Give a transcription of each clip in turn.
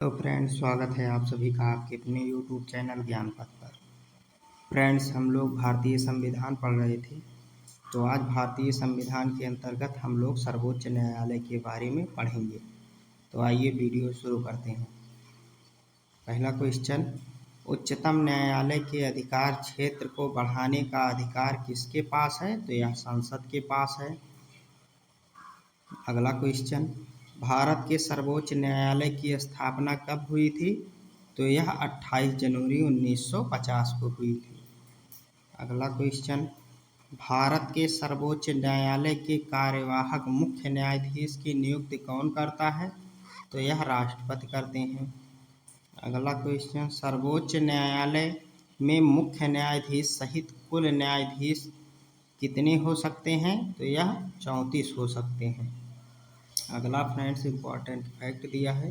तो फ्रेंड्स, स्वागत है आप सभी का आपके अपने यूट्यूब चैनल ज्ञान पथ पर। फ्रेंड्स, हम लोग भारतीय संविधान पढ़ रहे थे। तो आज भारतीय संविधान के अंतर्गत हम लोग सर्वोच्च न्यायालय के बारे में पढ़ेंगे। तो आइए वीडियो शुरू करते हैं। पहला क्वेश्चन, उच्चतम न्यायालय के अधिकार क्षेत्र को बढ़ाने का अधिकार किसके पास है? तो यह संसद के पास है। अगला क्वेश्चन, भारत के सर्वोच्च न्यायालय की स्थापना कब हुई थी? तो यह 28 जनवरी 1950 को हुई थी। अगला क्वेश्चन, भारत के सर्वोच्च न्यायालय के कार्यवाहक मुख्य न्यायाधीश की नियुक्ति कौन करता है? तो यह राष्ट्रपति करते हैं। अगला क्वेश्चन, सर्वोच्च न्यायालय में मुख्य न्यायाधीश सहित कुल न्यायाधीश कितने हो सकते हैं? तो यह 34 हो सकते हैं। अगला फ्रेंड्स इम्पॉर्टेंट फैक्ट दिया है,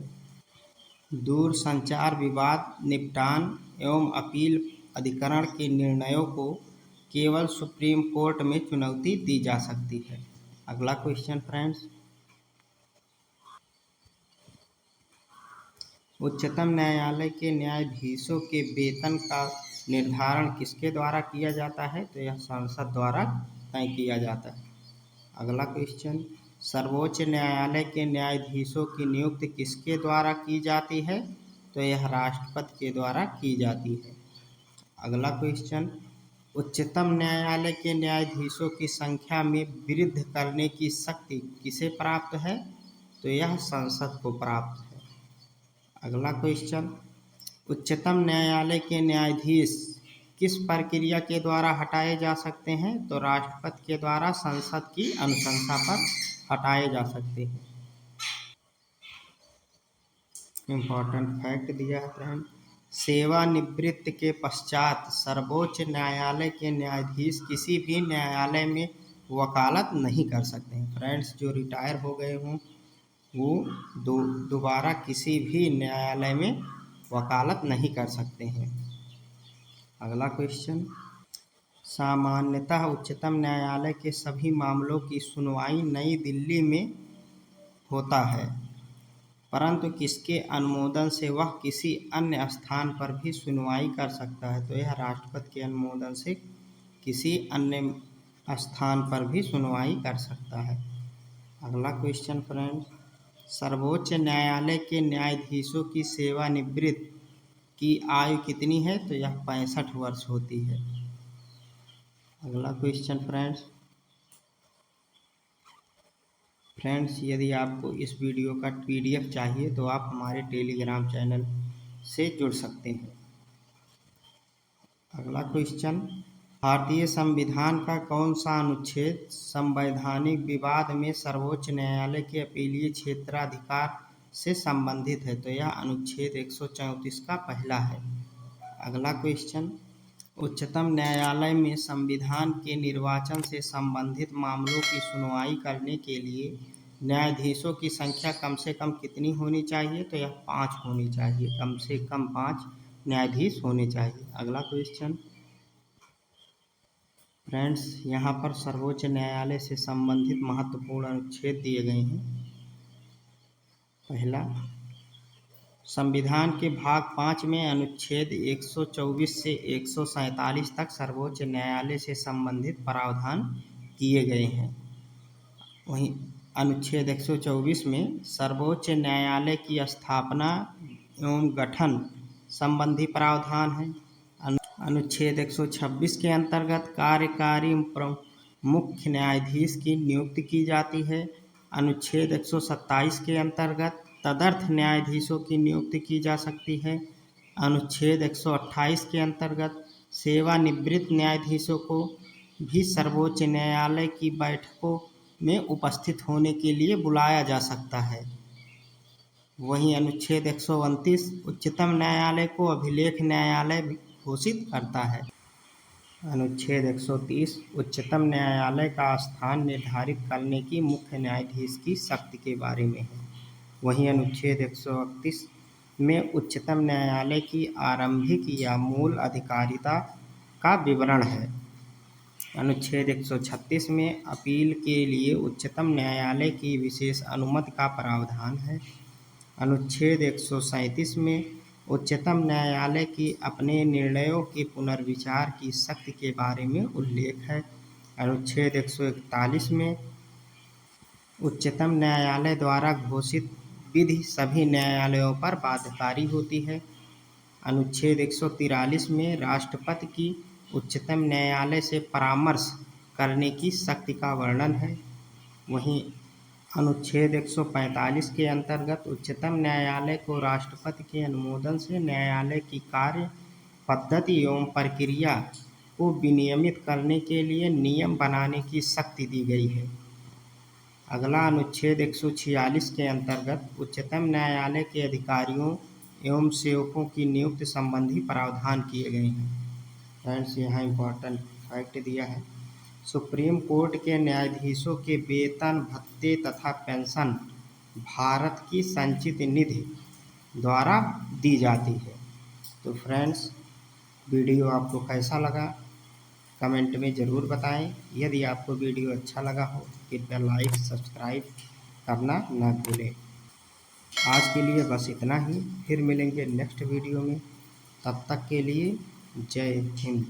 दूरसंचार विवाद निपटान एवं अपील अधिकरण के निर्णयों को केवल सुप्रीम कोर्ट में चुनौती दी जा सकती है। अगला क्वेश्चन फ्रेंड्स, उच्चतम न्यायालय के न्यायाधीशों के वेतन का निर्धारण किसके द्वारा किया जाता है? तो यह संसद द्वारा तय किया जाता है। अगला क्वेश्चन, सर्वोच्च न्यायालय के न्यायाधीशों की नियुक्ति किसके द्वारा की जाती है? तो यह राष्ट्रपति के द्वारा की जाती है। अगला क्वेश्चन, उच्चतम न्यायालय के न्यायाधीशों की संख्या में वृद्धि करने की शक्ति किसे प्राप्त है? तो यह संसद को प्राप्त है। अगला क्वेश्चन, उच्चतम न्यायालय के न्यायाधीश किस प्रक्रिया के द्वारा हटाए जा सकते हैं? तो राष्ट्रपति के द्वारा संसद की अनुशंसा पर हटाए जा सकते हैं। इम्पोर्टेंट फैक्ट दिया है फ्रेंड, सेवानिवृत्ति के पश्चात सर्वोच्च न्यायालय के न्यायाधीश किसी भी न्यायालय में वकालत नहीं कर सकते हैं। फ्रेंड्स, जो रिटायर हो गए हों वो दोबारा किसी भी न्यायालय में वकालत नहीं कर सकते हैं। अगला क्वेश्चन, सामान्यतः उच्चतम न्यायालय के सभी मामलों की सुनवाई नई दिल्ली में होता है, परंतु किसके अनुमोदन से वह किसी अन्य स्थान पर भी सुनवाई कर सकता है? तो यह राष्ट्रपति के अनुमोदन से किसी अन्य स्थान पर भी सुनवाई कर सकता है। अगला क्वेश्चन फ्रेंड्स, सर्वोच्च न्यायालय के न्यायाधीशों की सेवानिवृत्ति की आयु कितनी है? तो यह 65 वर्ष होती है। अगला क्वेश्चन फ्रेंड्स, यदि आपको इस वीडियो का PDF चाहिए तो आप हमारे टेलीग्राम चैनल से जुड़ सकते हैं। अगला क्वेश्चन, भारतीय संविधान का कौन सा अनुच्छेद संवैधानिक विवाद में सर्वोच्च न्यायालय के अपीलीय क्षेत्राधिकार से संबंधित है? तो यह अनुच्छेद 134 का पहला है। अगला क्वेश्चन, उच्चतम न्यायालय में संविधान के निर्वाचन से संबंधित मामलों की सुनवाई करने के लिए न्यायाधीशों की संख्या कम से कम कितनी होनी चाहिए? तो यह 5 होनी चाहिए। कम से कम 5 न्यायाधीश होने चाहिए। अगला क्वेश्चन फ्रेंड्स, यहाँ पर सर्वोच्च न्यायालय से संबंधित महत्वपूर्ण अनुच्छेद दिए गए हैं। पहला, संविधान के भाग 5 में अनुच्छेद 124 से 147 तक सर्वोच्च न्यायालय से संबंधित प्रावधान किए गए हैं। वहीं अनुच्छेद 124 में सर्वोच्च न्यायालय की स्थापना एवं गठन संबंधी प्रावधान है। अनुच्छेद 126 के अंतर्गत कार्यकारी मुख्य न्यायाधीश की नियुक्ति की जाती है। अनुच्छेद 127 के अंतर्गत तदर्थ न्यायाधीशों की नियुक्ति की जा सकती है। अनुच्छेद 128 के अंतर्गत सेवानिवृत्त न्यायाधीशों को भी सर्वोच्च न्यायालय की बैठकों में उपस्थित होने के लिए बुलाया जा सकता है। वहीं अनुच्छेद 129 उच्चतम न्यायालय को अभिलेख न्यायालय घोषित करता है। अनुच्छेद 130 उच्चतम न्यायालय का स्थान निर्धारित करने की मुख्य न्यायाधीश की शक्ति के बारे में है। वहीं अनुच्छेद 131 में उच्चतम न्यायालय की आरंभिक या मूल अधिकारिता का विवरण है। अनुच्छेद 136 में अपील के लिए उच्चतम न्यायालय की विशेष अनुमति का प्रावधान है। अनुच्छेद 137 में उच्चतम न्यायालय की अपने निर्णयों के पुनर्विचार की शक्ति के बारे में उल्लेख है। अनुच्छेद 141 में उच्चतम न्यायालय द्वारा घोषित विधि सभी न्यायालयों पर बाध्यकारी होती है। अनुच्छेद 143 में राष्ट्रपति की उच्चतम न्यायालय से परामर्श करने की शक्ति का वर्णन है। वहीं अनुच्छेद 145 के अंतर्गत उच्चतम न्यायालय को राष्ट्रपति के अनुमोदन से न्यायालय की कार्य पद्धति एवं प्रक्रिया को विनियमित करने के लिए नियम बनाने की शक्ति दी गई है। अगला अनुच्छेद 146 के अंतर्गत उच्चतम न्यायालय के अधिकारियों एवं सेवकों की नियुक्ति संबंधी प्रावधान किए गए हैं। फ्रेंड्स, यहाँ इम्पोर्टेंट फैक्ट दिया है। सुप्रीम कोर्ट के न्यायाधीशों के वेतन भत्ते तथा पेंशन भारत की संचित निधि द्वारा दी जाती है। तो फ्रेंड्स, वीडियो आपको कैसा लगा कमेंट में ज़रूर बताएं। यदि आपको वीडियो अच्छा लगा हो कृपया लाइक सब्सक्राइब करना न भूलें। आज के लिए बस इतना ही, फिर मिलेंगे नेक्स्ट वीडियो में। तब तक के लिए जय हिंद।